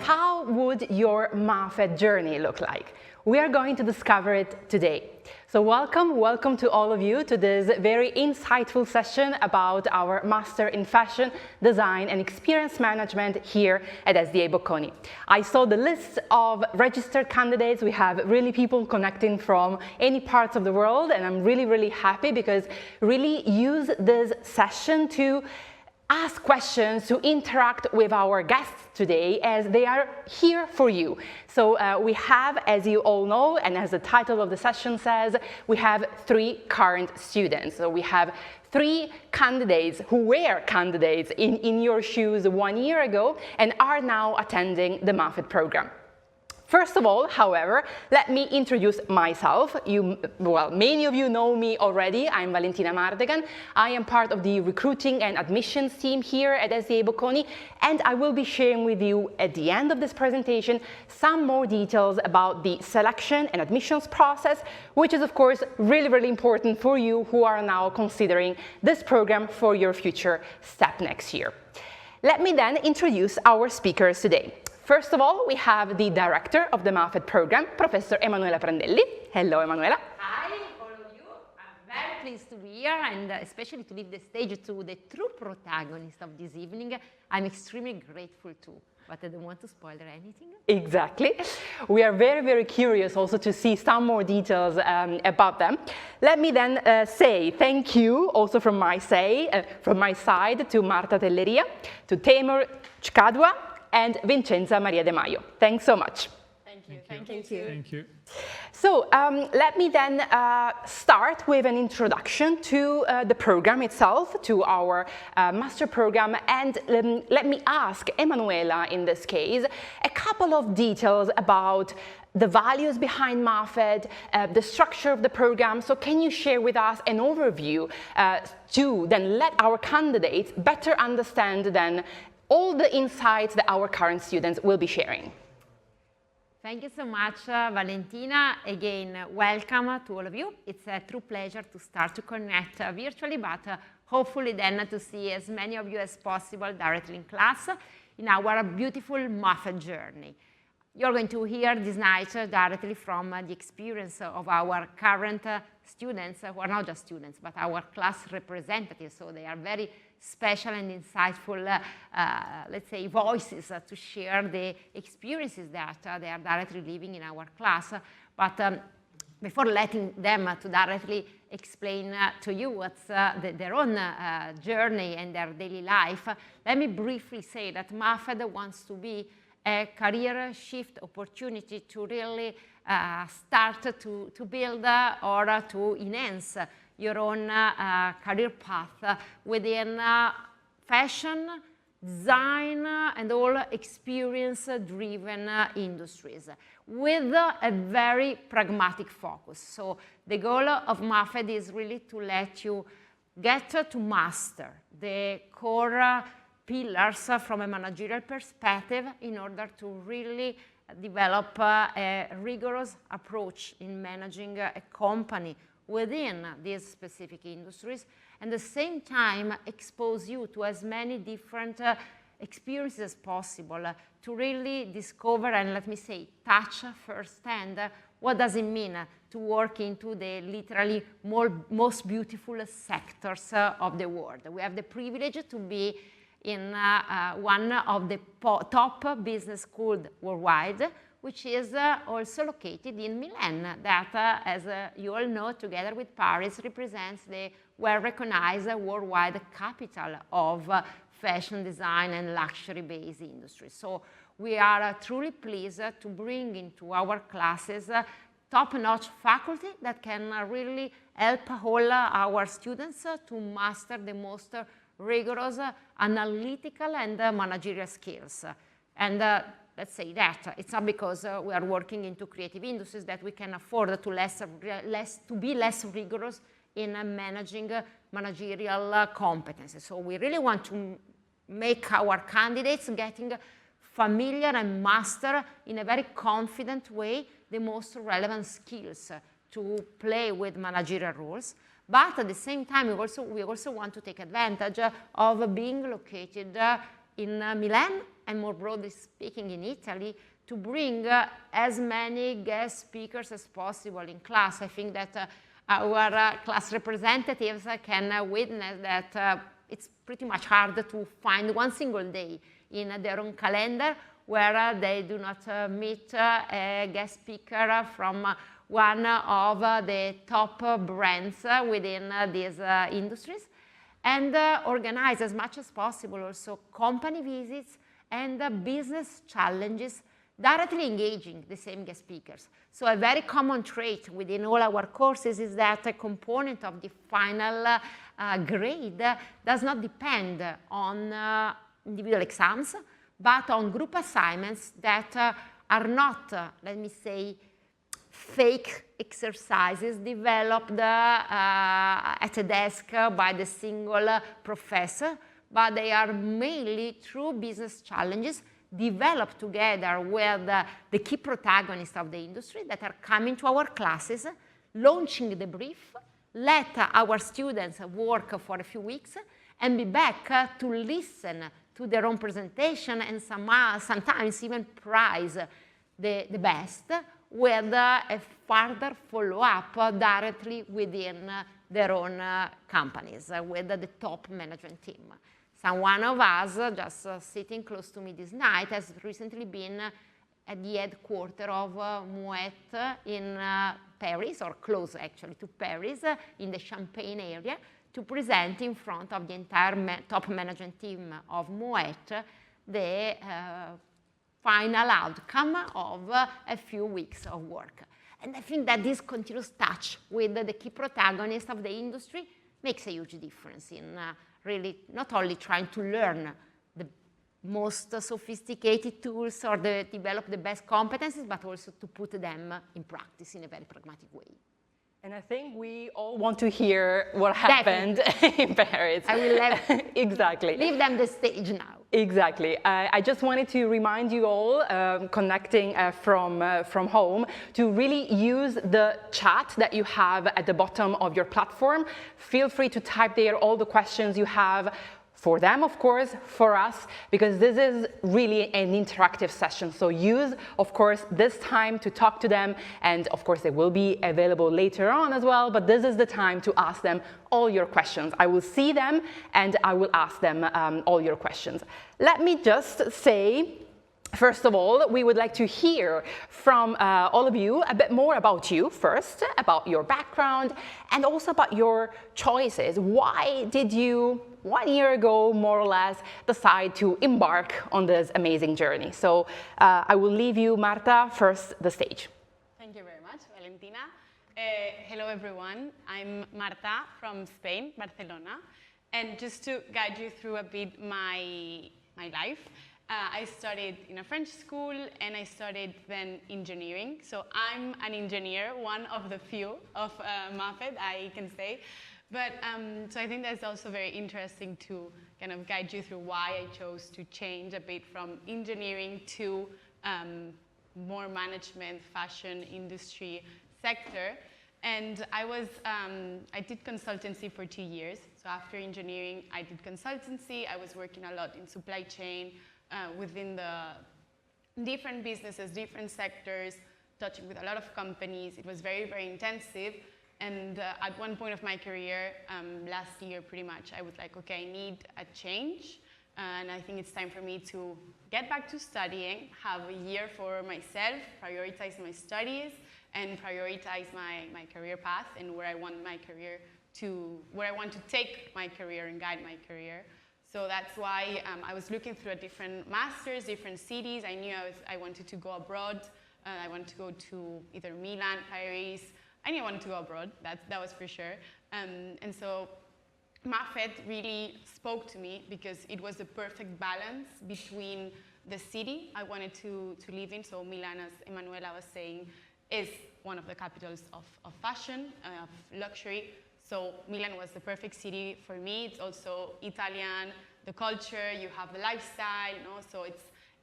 how would your MAFED journey look like? We are going to discover it today. So welcome to all of you to this very insightful session about our Master in Fashion, Design and Experience Management here at SDA Bocconi. I saw the list of registered candidates. We have really people connecting from any parts of the world, and I'm really happy because really use this session to ask questions, to interact with our guests today as they are here for you. So we have, as you all know, and as the title of the session says, we have 3 current students. So we have 3 candidates who were candidates in your shoes 1 year ago and are now attending the MAFED program. First of all, however, let me introduce myself. Well, many of you know me already. I'm Valentina Mardegan. I am part of the recruiting and admissions team here at SDA Bocconi, and I will be sharing with you at the end of this presentation some more details about the selection and admissions process, which is of course really important for you who are now considering this program for your future step next year. Let me then introduce our speakers today. First of all, we have the director of the MAFED program, Professor Emanuela Prandelli. Hello, Emanuela. Hi, all of you. I'm very pleased to be here and especially to leave the stage to the true protagonist of this evening. I'm extremely grateful too, but I don't want to spoil anything. Exactly. We are very curious also to see some more details about them. Let me then say thank you also from my side to Marta Telleria, to Temur Chkadwa, and Vincenza Maria De Maio. Thanks so much. Thank you. So let me then start with an introduction to the program itself, to our master program, and let me ask Emanuela, in this case, a couple of details about the values behind MAFED, the structure of the program. So can you share with us an overview to then let our candidates better understand then all the insights that our current students will be sharing? Thank you so much, Valentina. Again, welcome to all of you. It's a true pleasure to start to connect virtually, but hopefully then to see as many of you as possible directly in class in our beautiful MAFED journey. You're going to hear this night directly from the experience of our current students, who are not just students, but our class representatives. So they are very special and insightful, let's say, voices to share the experiences that they are directly living in our class. But before letting them to directly explain to you what's their own journey and their daily life, let me briefly say that MAFED wants to be a career shift opportunity to really start to build or to enhance your own career path within fashion, design, and all experience-driven industries with a very pragmatic focus. So the goal of MAFED is really to let you get to master the core pillars from a managerial perspective in order to really develop a rigorous approach in managing a company within these specific industries, and at the same time expose you to as many different experiences as possible to really discover and, let me say, touch firsthand what does it mean to work into the literally most beautiful sectors of the world. We have the privilege to be in one of the top business schools worldwide, which is also located in Milan, that, as you all know, together with Paris, represents the well-recognized worldwide capital of fashion design and luxury-based industry. So we are truly pleased to bring into our classes top-notch faculty that can really help all our students to master the most rigorous analytical and managerial skills. And let's say that it's not because we are working into creative industries that we can afford to be less rigorous in managing managerial competencies. So we really want to make our candidates getting familiar and master in a very confident way the most relevant skills to play with managerial roles. But at the same time, we also want to take advantage of being located in Milan and more broadly speaking in Italy, to bring as many guest speakers as possible in class. I think that our class representatives can witness that it's pretty much hard to find one single day in their own calendar where they do not meet a guest speaker from one of the top brands within these industries, and organize as much as possible also company visits and business challenges directly engaging the same guest speakers. So a very common trait within all our courses is that a component of the final grade does not depend on individual exams, but on group assignments that are not, let me say, fake exercises developed at a desk by the single professor, but they are mainly true business challenges developed together with the key protagonists of the industry that are coming to our classes, launching the brief, let our students work for a few weeks, and be back to listen to their own presentation and sometimes even prize the best with a further follow-up directly within their own companies with the top management team. One of us, just sitting close to me this night, has recently been at the headquarters of Moet in Paris, or close actually to Paris, in the Champagne area, to present in front of the entire top management team of Moet the final outcome of a few weeks of work. And I think that this continuous touch with the key protagonists of the industry makes a huge difference in really not only trying to learn the most sophisticated tools or develop the best competencies, but also to put them in practice in a very pragmatic way. And I think we all want to hear what happened in Paris. I will exactly. leave them the stage now. Exactly. I just wanted to remind you all, connecting from home, to really use the chat that you have at the bottom of your platform. Feel free to type there all the questions you have, for them, of course, for us, because this is really an interactive session. So use, of course, this time to talk to them, and of course, they will be available later on as well, but this is the time to ask them all your questions. I will see them, and I will ask them all your questions. Let me just say, first of all, we would like to hear from all of you a bit more about you first, about your background, and also about your choices. Why did you, 1 year ago, more or less, decide to embark on this amazing journey? So I will leave you, Marta, first the stage. Thank you very much, Valentina. Hello, everyone. I'm Marta from Spain, Barcelona. And just to guide you through a bit my life, I studied in a French school, and I studied then engineering. So I'm an engineer, one of the few of MAFED, I can say. But so I think that's also very interesting to kind of guide you through why I chose to change a bit from engineering to more management, fashion industry sector. And I did consultancy for 2 years. So after engineering, I did consultancy. I was working a lot in supply chain, within the different businesses, different sectors, touching with a lot of companies. It was very, very intensive. And at one point of my career, last year pretty much, I was like, okay, I need a change. And I think it's time for me to get back to studying, have a year for myself, prioritize my studies, and prioritize my career path and where I want to take my career and guide my career. So that's why I was looking through different masters, different cities. I knew I wanted to go abroad. I wanted to go to either Milan, Paris. I knew I wanted to go abroad, that was for sure. And so MAFED really spoke to me because it was the perfect balance between the city I wanted to live in. So Milan, as Emanuela was saying, is one of the capitals of fashion, of luxury. So Milan was the perfect city for me. It's also Italian, the culture, you have the lifestyle, so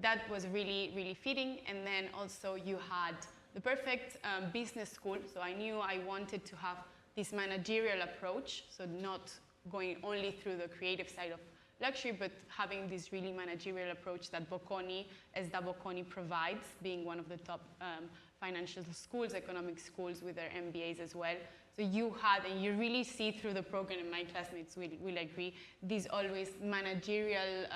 that was really, really fitting. And then also you had the perfect business school. So I knew I wanted to have this managerial approach, so not going only through the creative side of luxury, but having this really managerial approach that Bocconi, SDA Bocconi provides, being one of the top financial schools, economic schools with their MBAs as well. So you had, and you really see through the program, and my classmates will agree, these always managerial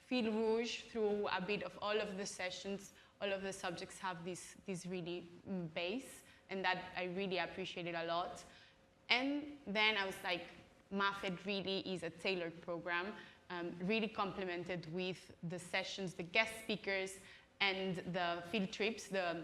fil rouge through a bit of all of the sessions. All of the subjects have this really base, and that I really appreciated a lot. And then I was like, MAFED really is a tailored program, really complemented with the sessions, the guest speakers, and the field trips, the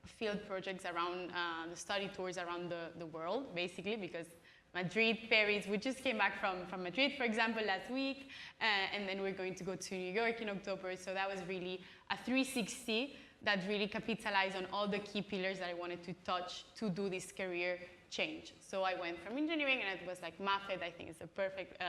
field projects around, the study tours around the world, basically, because Madrid, Paris, we just came back from Madrid, for example, last week, and then we're going to go to New York in October, so that was really a 360 that really capitalized on all the key pillars that I wanted to touch to do this career change. So I went from engineering, and it was like MAFED, I think it's a perfect